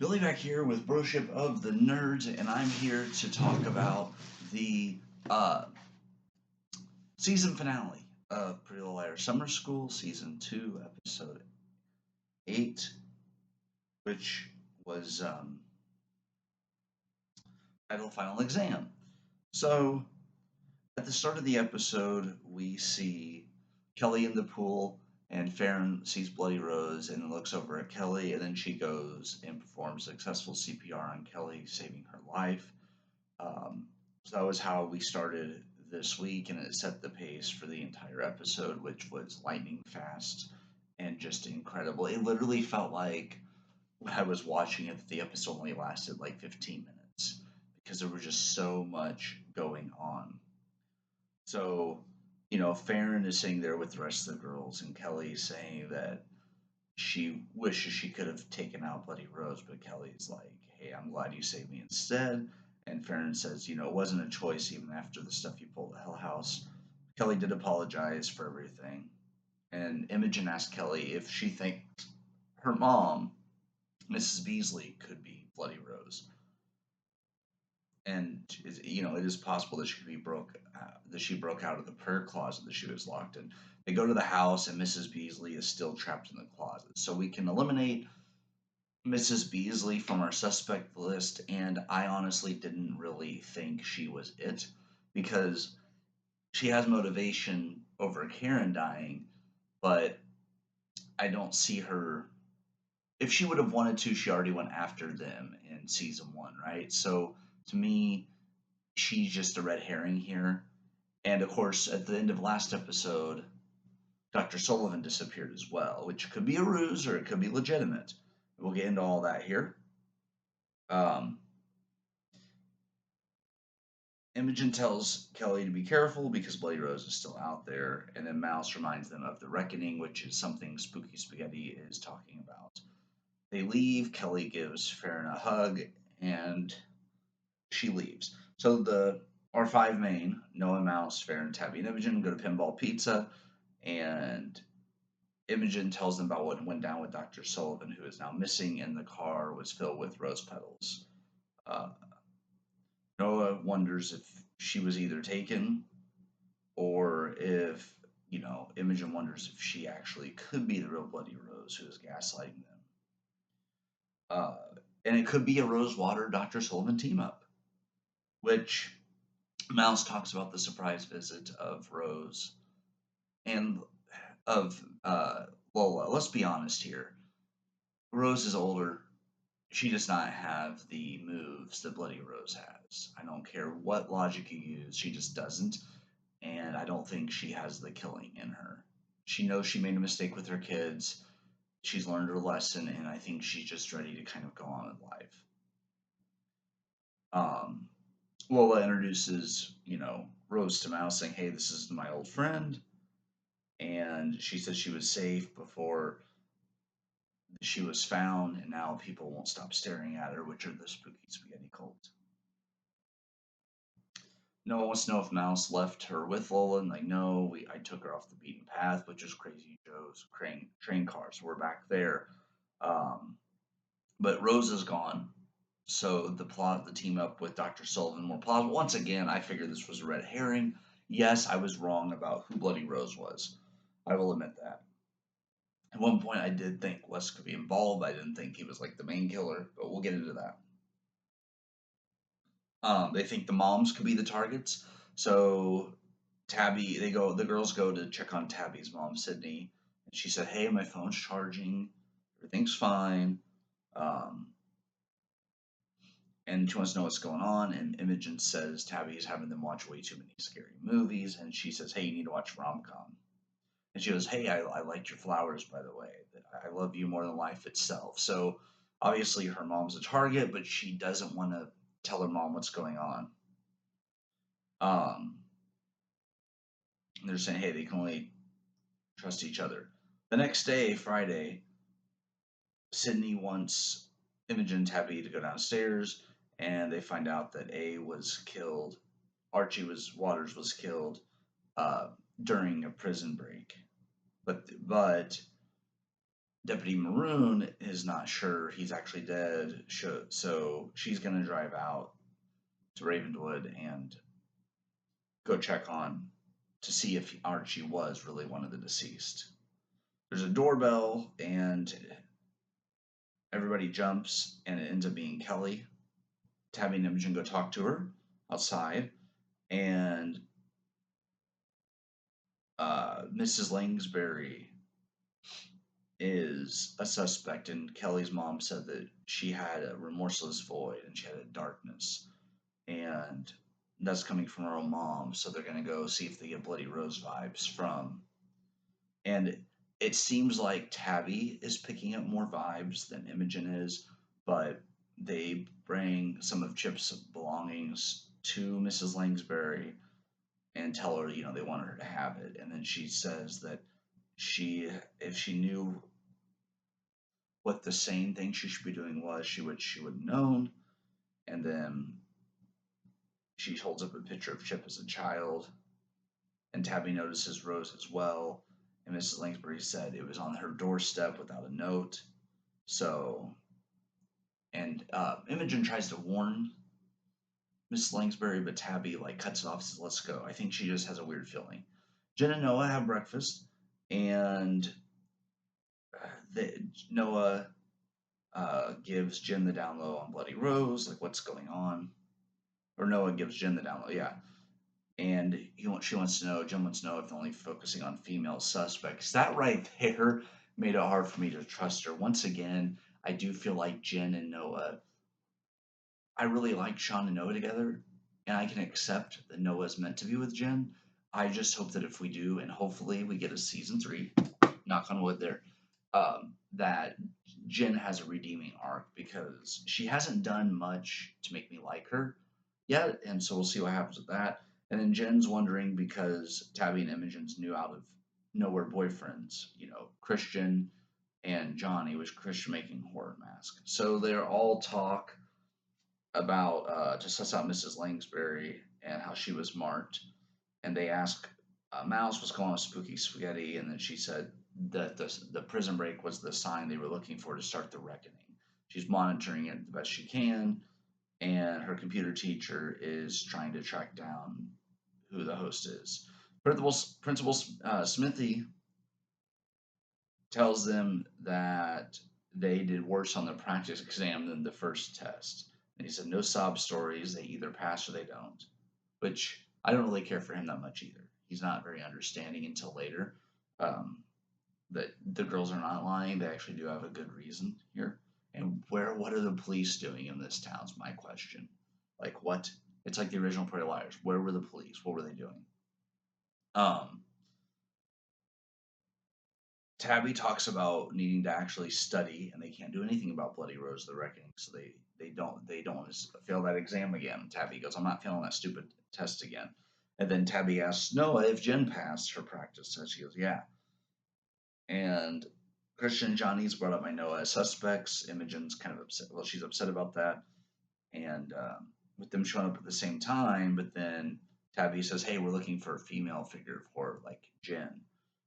Billy back here with Broship of the Nerds, and I'm here to talk about the uh, season finale of PLL Summer School, Season 2, Episode 8, which was titled Final Exam. So, at the start of the episode, we see Kelly in the pool, and Farron sees Bloody Rose and looks over at Kelly, and then she goes and performs successful CPR on Kelly, saving her life. So that was how we started this week, and it set the pace for the entire episode, which was lightning fast and just incredible. It literally felt like when I was watching it, the episode only lasted like 15 minutes because there was just so much going on. So, Farron is sitting there with the rest of the girls, and Kelly is saying that she wishes she could have taken out Bloody Rose, but Kelly's like, "Hey, I'm glad you saved me instead." And Farron says, "It wasn't a choice even after the stuff you pulled at Hell House." Kelly did apologize for everything. And Imogen asked Kelly if she thinks her mom, Mrs. Beasley, could be Bloody Rose. And it is possible that she broke out of the prayer closet that she was locked in. They go to the house, and Mrs. Beasley is still trapped in the closet. So we can eliminate Mrs. Beasley from our suspect list, and I honestly didn't really think she was it because she has motivation over Karen dying, but I don't see her. If she would have wanted to, she already went after them in season one, right? So to me, she's just a red herring here. And of course, at the end of last episode, Dr. Sullivan disappeared as well, which could be a ruse or it could be legitimate. We'll get into all that here. Um, Imogen tells Kelly to be careful because Bloody Rose is still out there, and then Mouse reminds them of the reckoning, which is something Spooky Spaghetti is talking about. They leave, Kelly gives Farron a hug, and she leaves. So our five main, Noah, Mouse, Farron, Tabby, and Imogen, go to Pinball Pizza, and Imogen tells them about what went down with Dr. Sullivan, who is now missing, and the car was filled with rose petals. Uh, Noah wonders if she was either taken or if, Imogen wonders if she actually could be the real Bloody Rose who is gaslighting them. Uh, and it could be a Rosewater Dr. Sullivan team up, which Mouse talks about the surprise visit of Rose and of Lola. Let's be honest here. Rose is older. She does not have the moves that Bloody Rose has. I don't care what logic you use, she just doesn't. And I don't think she has the killing in her. She knows she made a mistake with her kids. She's learned her lesson, and I think she's just ready to kind of go on in life. Lola introduces, Rose to Mouse, saying, "Hey, this is my old friend." And she says she was safe before she was found, and now people won't stop staring at her, which are the Spooky Spaghetti cult. Noah wants to know if Mouse left her with Lola, and like, no, I took her off the beaten path, which is Crazy Joe's train car, so we're back there. But Rose is gone, so the team up with Dr. Sullivan more plausible. Once again, I figured this was a red herring. Yes, I was wrong about who Bloody Rose was. I will admit that. At one point, I did think Wes could be involved. I didn't think he was like the main killer, but we'll get into that. They think the moms could be the targets. So the girls go to check on Tabby's mom, Sydney, and she said, "Hey, my phone's charging. Everything's fine." Um, and she wants to know what's going on. And Imogen says Tabby's having them watch way too many scary movies, and she says, "Hey, you need to watch rom-com." And she goes, "Hey, I liked your flowers, by the way. I love you more than life itself." So obviously her mom's a target, but she doesn't want to tell her mom what's going on. Um, they're saying, hey, they can only trust each other. The next day, Friday, Sydney wants Imogen and Tabby to go downstairs, and they find out that A was killed. Waters was killed uh, during a prison break. But Deputy Maroon is not sure he's actually dead, so she's going to drive out to Ravenwood and go check on to see if Archie was really one of the deceased. There's a doorbell, and everybody jumps, and it ends up being Kelly. Tabby and Imogen go talk to her outside, and Mrs. Langsbury is a suspect, and Kelly's mom said that she had a remorseless void and she had a darkness, and that's coming from her own mom. So they're gonna go see if they get Bloody Rose vibes from. And it seems like Tabby is picking up more vibes than Imogen is, but they bring some of Chip's belongings to Mrs. Langsbury and tell her, they want her to have it. And then she says that if she knew what the sane thing she should be doing was, she would have known. And then she holds up a picture of Chip as a child, and Tabby notices Rose as well. And Mrs. Langsbury said it was on her doorstep without a note. So, and Imogen tries to warn Mrs. Langsbury, but Tabby cuts it off and says, "Let's go." I think she just has a weird feeling. Jen and Noah have breakfast, and Noah gives Jen the down low on Bloody Rose, like what's going on. Or Noah gives Jen the down low, yeah. And she wants to know, Jen wants to know if they're only focusing on female suspects. That right there made it hard for me to trust her. Once again, I do feel like Jen and Noah, I really like Sean and Noah together, and I can accept that Noah's meant to be with Jen. I just hope that if we do, and hopefully we get a season 3, knock on wood there, that Jen has a redeeming arc because she hasn't done much to make me like her yet, and so we'll see what happens with that. And then Jen's wondering because Tabby and Imogen's new out of nowhere boyfriends, Christian and Johnny, with Christian making horror mask. So they're all talk about to suss out Mrs. Langsbury and how she was marked, and they ask Mouse what's going on with Spooky Spaghetti, and then she said that the prison break was the sign they were looking for to start the reckoning. She's monitoring it the best she can, and her computer teacher is trying to track down who the host is. Principal Smithy tells them that they did worse on the practice exam than the first test. And he said, no sob stories. They either pass or they don't, which I don't really care for him that much either. He's not very understanding until later. Um, that the girls are not lying. They actually do have a good reason here. And what are the police doing in this town is my question. Like what? It's like the original Pretty Liars. Where were the police? What were they doing? Um, Tabby talks about needing to actually study, and they can't do anything about Bloody Rose the Reckoning, so they don't want to fail that exam again. Tabby goes, "I'm not failing that stupid test again." And then Tabby asks Noah if Jen passed her practice test. She goes, "Yeah." And Christian and Johnny's brought up by Noah as suspects. Imogen's kind of upset. Well, she's upset about that, and with them showing up at the same time, but then Tabby says, "Hey, we're looking for a female figure of horror like Jen."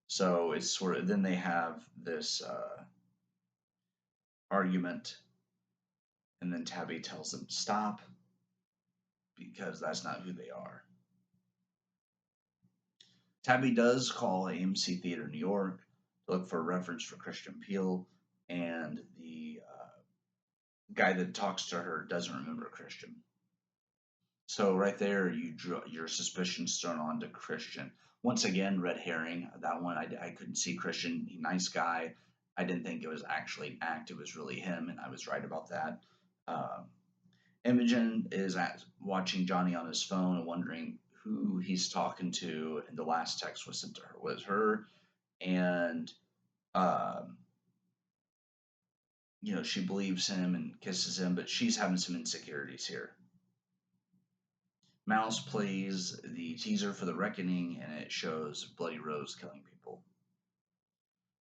So it's sort of then they have this argument, and then Tabby tells them to stop because that's not who they are. Tabby does call AMC Theater New York to look for a reference for Christian Peele, and the guy that talks to her doesn't remember Christian. So right there, your suspicions thrown on to Christian. Once again, red herring. That one, I couldn't see Christian. Nice guy. I didn't think it was actually an act. It was really him, and I was right about that. Uh, Imogen is watching Johnny on his phone and wondering who he's talking to, and the last text was sent to her was her, and um, she believes him and kisses him, but she's having some insecurities here. Mouse plays the teaser for the reckoning, and it shows Bloody Rose killing people.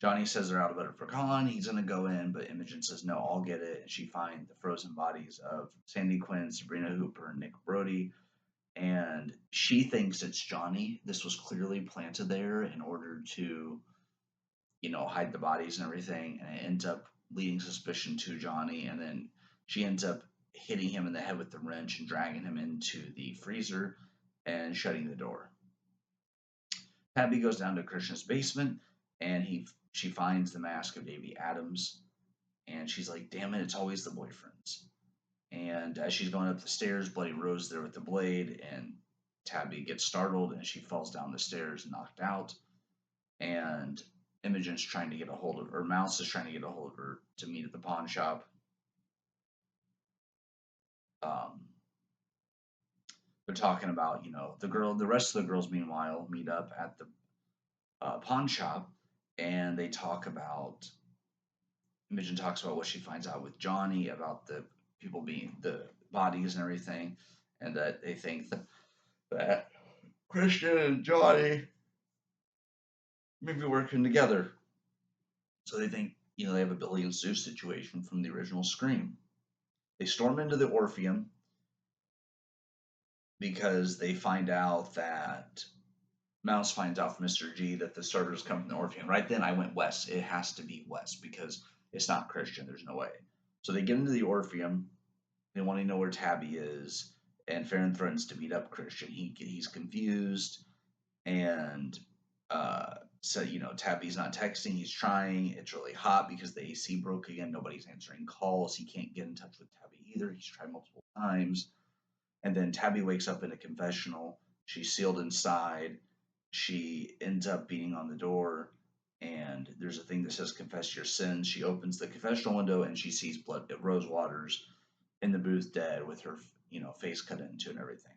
Johnny says they're out of butter pecan. He's gonna go in, but Imogen says no, I'll get it, and she finds the frozen bodies of Sandy Quinn, Sabrina Hooper, and Nick Brody, and she thinks it's Johnny. This was clearly planted there in order to, hide the bodies and everything, and it ends up leading suspicion to Johnny, and then she ends up hitting him in the head with the wrench and dragging him into the freezer and shutting the door. Tabby goes down to Christian's basement, and she finds the mask of Davy Adams, and she's like, "Damn it, it's always the boyfriends." And as she's going up the stairs, Bloody Rose there with the blade, and Tabby gets startled and she falls down the stairs, knocked out. And Imogen's trying to get a hold of her. Mouse is trying to get a hold of her to meet at the pawn shop. Um, they're talking about, the rest of the girls, meanwhile, meet up at the pawn shop, and they talk about. Imogen talks about what she finds out with Johnny about the people being the bodies and everything, and that they think that Christian and Johnny may be working together. So they think, they have a Billy and Sue situation from the original Scream. They storm into the Orpheum because they find out that Mouse finds out from Mr. G that the servers come from the Orpheum. Right then I went west. It has to be west because it's not Christian. There's no way. So they get into the Orpheum. They want to know where Tabby is, and Farron threatens to beat up Christian. He's confused, and so Tabby's not texting. He's trying. It's really hot because the AC broke again. Nobody's answering calls. He can't get in touch with Tabby either. He's tried multiple times, and then Tabby wakes up in a confessional. She's sealed inside. She ends up beating on the door, and there's a thing that says "Confess your sins." She opens the confessional window and she sees Rose Waters in the booth dead with her face cut into and everything.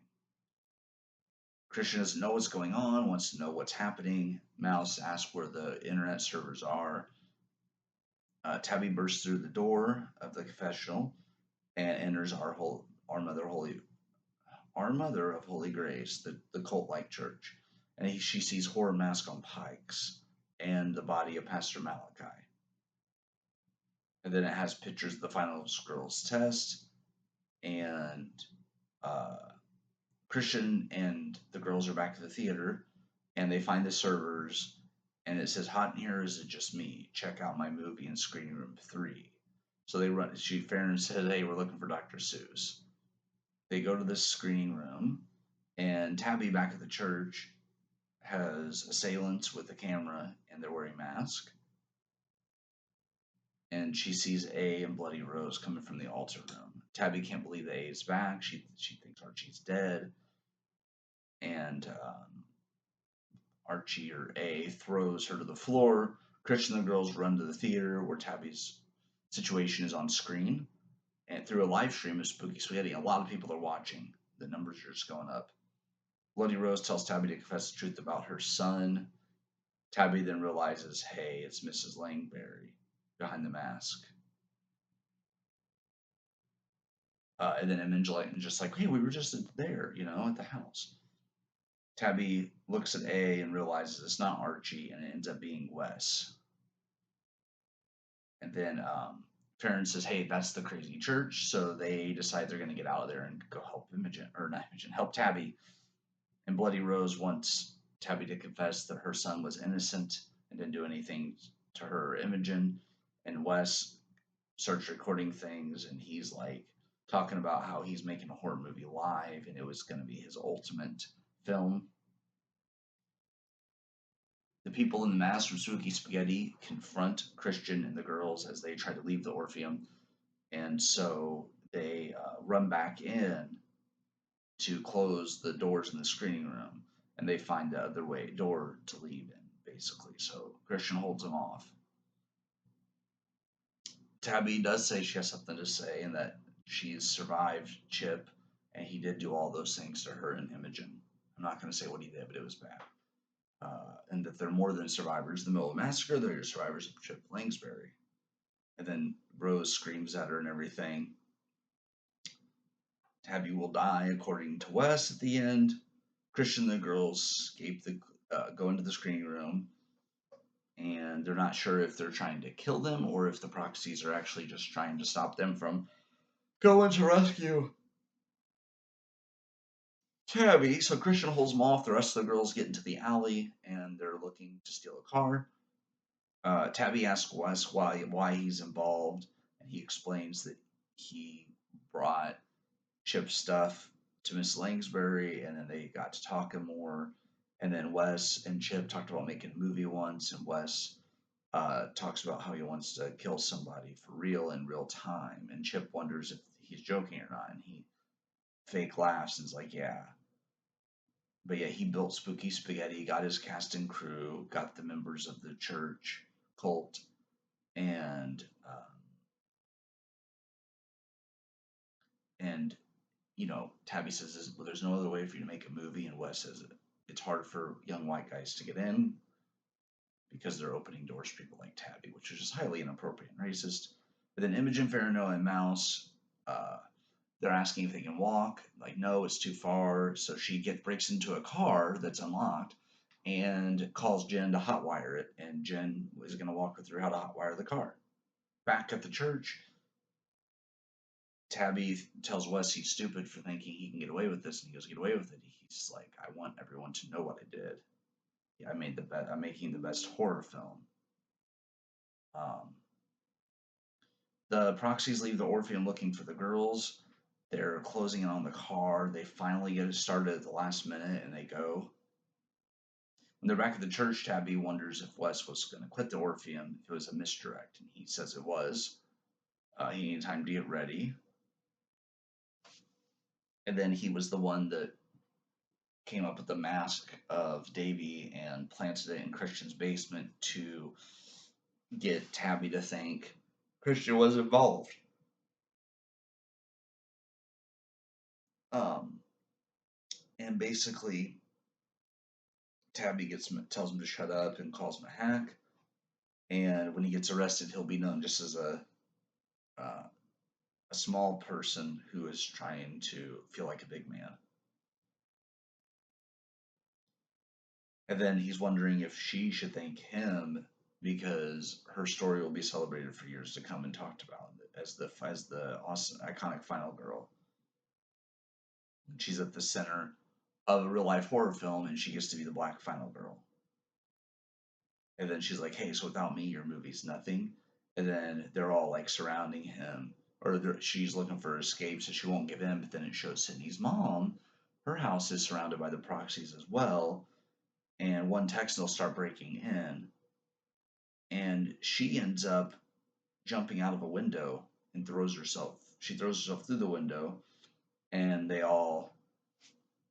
Christian doesn't know what's going on, wants to know what's happening. Mouse asks where the internet servers are. Tabby bursts through the door of the confessional and enters our Mother of Holy Grace, the cult-like church. And she sees horror mask on pikes and the body of Pastor Malachi. And then it has pictures of the final girls test, and Christian and the girls are back at the theater, and they find the servers, and it says, "Hot in here, is it just me? Check out my movie in screening room 3." So they run. Farron says, "Hey, we're looking for Dr. Seuss." They go to this screening room, and Tabby back at the church has assailants with a camera, and they're wearing masks. And she sees A and Bloody Rose coming from the altar room. Tabby can't believe that A is back. She thinks Archie's dead, and Archie or A throws her to the floor. Christian and the girls run to the theater where Tabby's situation is on screen. And through a live stream of Spooky Spaghetti, a lot of people are watching. The numbers are just going up. Bloody Rose tells Tabby to confess the truth about her son. Tabby then realizes, hey, it's Mrs. Langberry behind the mask. And then Imogen just like, hey, we were just there, at the house. Tabby looks at A and realizes it's not Archie, and it ends up being Wes. And then Farron says, hey, that's the crazy church. So they decide they're going to get out of there and go help help Tabby. And Bloody Rose wants Tabby to confess that her son was innocent and didn't do anything to her or Imogen. And Wes starts recording things, and he's like talking about how he's making a horror movie live, and it was going to be his ultimate film. The people in the mask from Spooky Spaghetti confront Christian and the girls as they try to leave the Orpheum, and so they run back in to close the doors in the screening room, and they find the other door to leave in, basically. So Christian holds them off. Tabby does say she has something to say, and that she's survived Chip, and he did do all those things to her and Imogen. I'm not going to say what he did, but it was bad. And that they're more than survivors. In the middle of the massacre, they're survivors of Chip Langsbury. And then Rose screams at her and everything. Tabby will die, according to Wes, at the end. Christian and the girls go into the screening room, and they're not sure if they're trying to kill them or if the proxies are actually just trying to stop them from going to rescue Tabby. So Christian holds them off. The rest of the girls get into the alley, and they're looking to steal a car. Tabby asks Wes why he's involved, and he explains that he brought Chip's stuff to Miss Langsbury, and then they got to talking more. And then Wes and Chip talked about making a movie once, and Wes talks about how he wants to kill somebody for real in real time. And Chip wonders if he's joking or not, and he fake laughs and is like, "Yeah." But yeah, he built Spooky Spaghetti, got his cast and crew, got the members of the church cult, and and Tabby says, well, "There's no other way for you to make a movie," and Wes says, "It's hard for young white guys to get in because they're opening doors for people like Tabby," which is just highly inappropriate and racist. But then Imogen, Farino, and Mouse, uh, they're asking if they can walk. Like, no, it's too far. So she breaks into a car that's unlocked and calls Jen to hotwire it. And Jen is going to walk her through how to hotwire the car. Back at the church, Tabby tells Wes he's stupid for thinking he can get away with this, and he goes, "Get away with it." He's like, "I want everyone to know what I did. Yeah, I'm making the best horror film." Um, the proxies leave the Orpheum looking for the girls. They're closing in on the car. They finally get it started at the last minute, and they go. When they're back at the church, Tabby wonders if Wes was going to quit the Orpheum if it was a misdirect, and he says it was. He needed time to get ready, and then he was the one that came up with the mask of Davy and planted it in Christian's basement to get Tabby to think Christian was involved. Um, and basically, Tabby tells him to shut up and calls him a hack. And when he gets arrested, he'll be known just as uh, a small person who is trying to feel like a big man. And then he's wondering if she should thank him because her story will be celebrated for years to come and talked about as the awesome, iconic final girl. And she's at the center of a real life horror film, and she gets to be the black final girl. And then she's like, "Hey, so without me, your movie's nothing." And then they're all like surrounding him, or she's looking for escape, so she won't give in. But then it shows Sydney's mom. Her house is surrounded by the proxies as well, and one text will start breaking in, and she ends up jumping out of a window and throws herself. She throws herself through the window, and they all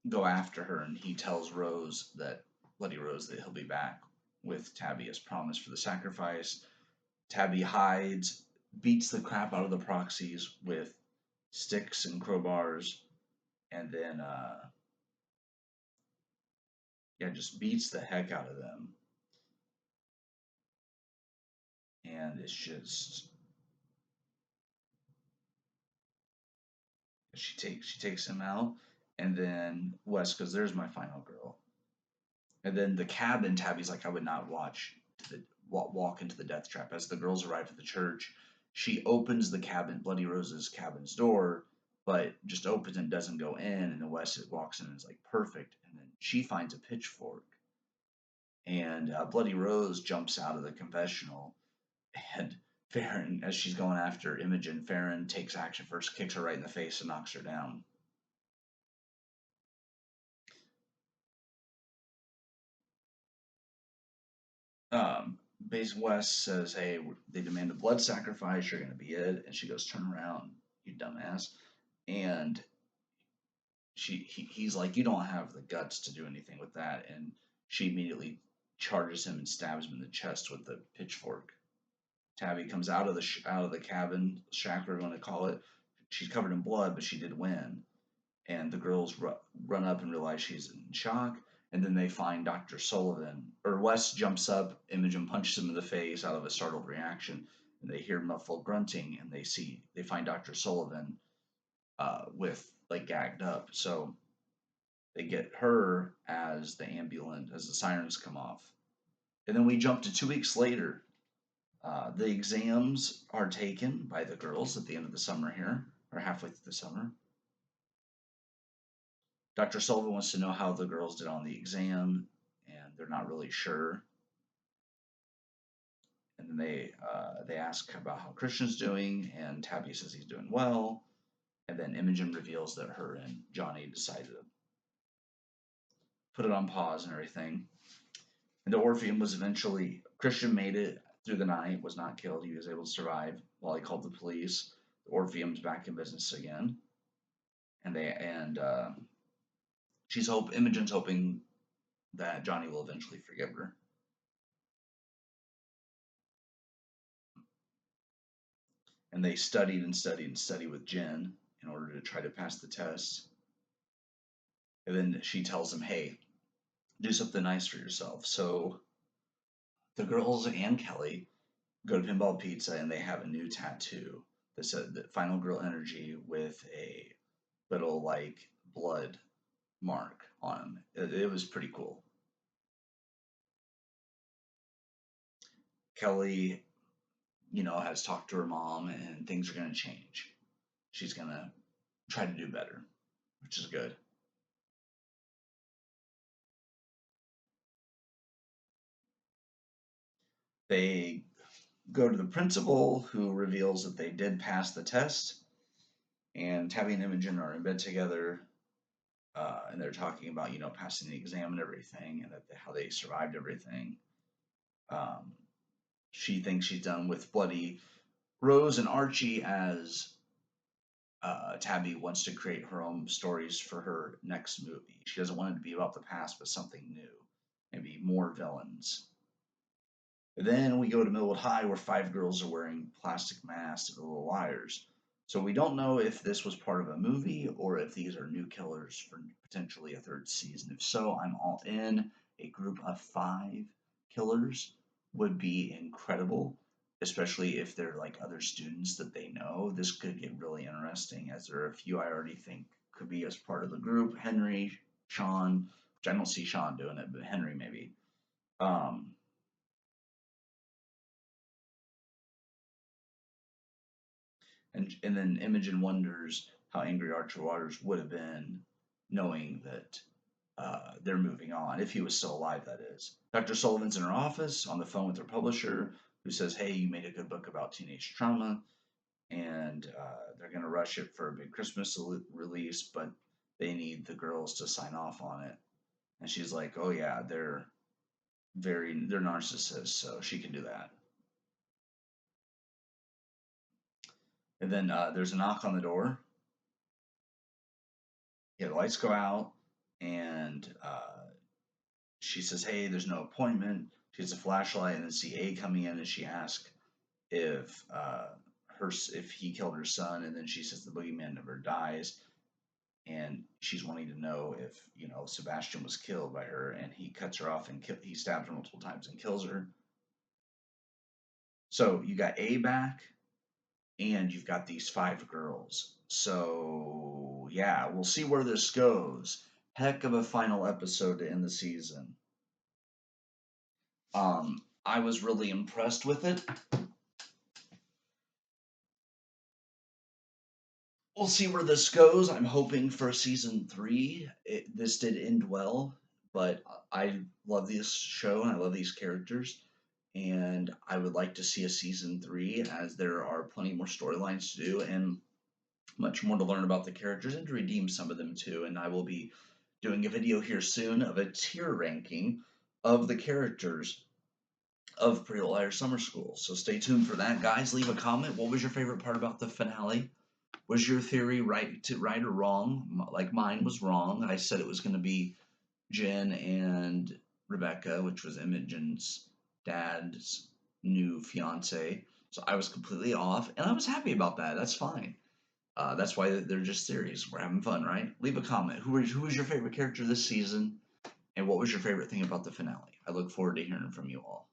go after her. And he tells Bloody Rose, that he'll be back with Tabby as promised for the sacrifice. Tabby hides, beats the crap out of the proxies with sticks and crowbars, and then yeah, just beats the heck out of them. And it's just she takes him out, and then Wes goes, "There's my final girl." And then the cabin, Tabby's like, "I would not walk into the death trap." As the girls arrive at the church, she opens the cabin, Bloody Rose's cabin's door, but just opens and doesn't go in. And then Wes walks in and is like, "Perfect." And then she finds a pitchfork, and Bloody Rose jumps out of the confessional, and Farron, as she's going after Imogen, Farron takes action first, kicks her right in the face, and knocks her down. Base West says, "Hey, they demand a blood sacrifice. You're going to be it." And she goes, "Turn around, you dumbass." And he's like, "You don't have the guts to do anything with that." And she immediately charges him and stabs him in the chest with the pitchfork. Tabby comes out of the cabin, shack we're going to call it. She's covered in blood, but she did win. And the girls run up and realize she's in shock. And then they find Dr. Sullivan, or Wes jumps up, Imogen punches him in the face out of a startled reaction, and they hear muffled grunting, and they find Dr. Sullivan with like gagged up. So they get her as the sirens come off. And then we jump to 2 weeks later. The exams are taken by the girls at the end of the summer here, or halfway through the summer. Dr. Sullivan wants to know how the girls did on the exam, and they're not really sure. And then they ask about how Christian's doing, and Tabby says he's doing well. And then Imogen reveals that her and Johnny decided to put it on pause and everything. And the Orpheum was eventually Christian made it through the night, was not killed. He was able to survive while he called the police. The Orpheum's back in business again, and Imogen's hoping that Johnny will eventually forgive her. And they studied and studied and studied with Jen in order to try to pass the test. And then she tells him, "Hey, do something nice for yourself." So the girls and Kelly go to Pinball Pizza and they have a new tattoo that said the Final Girl Energy with a little like blood mark on him. It was pretty cool. Kelly, has talked to her mom and things are going to change. She's going to try to do better, which is good. They go to the principal, who reveals that they did pass the test, and Tabby and Imogen are in bed together, and they're talking about passing the exam and everything, and how they survived everything. Um, she thinks she's done with Bloody Rose and Archie, as Tabby wants to create her own stories for her next movie. She doesn't want it to be about the past, but something new, maybe more villains. Then we go to Millwood High, where 5 girls are wearing plastic masks and little liars. So we don't know if this was part of a movie or if these are new killers for potentially a third season. If so, I'm all in. A group of 5 killers would be incredible, especially if they're like other students that they know. This could get really interesting, as there are a few I already think could be as part of the group. Henry, Sean, which I don't see Sean doing it, but Henry maybe. Um, and then Imogen wonders how angry Archer Waters would have been knowing that they're moving on, if he was still alive, that is. Dr. Sullivan's in her office on the phone with her publisher, who says, "Hey, you made a good book about teenage trauma, and they're going to rush it for a big Christmas release, but they need the girls to sign off on it." And she's like, "Oh, yeah, they're narcissists, so she can do that." And then there's a knock on the door. Yeah, the lights go out, and she says, "Hey, there's no appointment." She has a flashlight, and then see A coming in, and she asks if if he killed her son, and then she says the boogeyman never dies, and she's wanting to know if Sebastian was killed by her, and he cuts her off and he stabs her multiple times and kills her. So you got A back, and you've got these 5 girls. So yeah, we'll see where this goes. Heck of a final episode to end the season. I was really impressed with it. We'll see where this goes. I'm hoping for season 3. This did end well, but I love this show and I love these characters, and I would like to see a season 3, as there are plenty more storylines to do and much more to learn about the characters and to redeem some of them too. And I will be doing a video here soon of a tier ranking of the characters of PLL Summer School. So stay tuned for that, guys. Leave a comment. What was your favorite part about the finale? Was your theory right or wrong? Like mine was wrong. I said it was going to be Jen and Rebecca, which was Imogen's dad's new fiance. So I was completely off, and I was happy about that. That's fine. That's why they're just theories. We're having fun, right? Leave a comment. Who was your favorite character this season, and what was your favorite thing about the finale? I look forward to hearing from you all.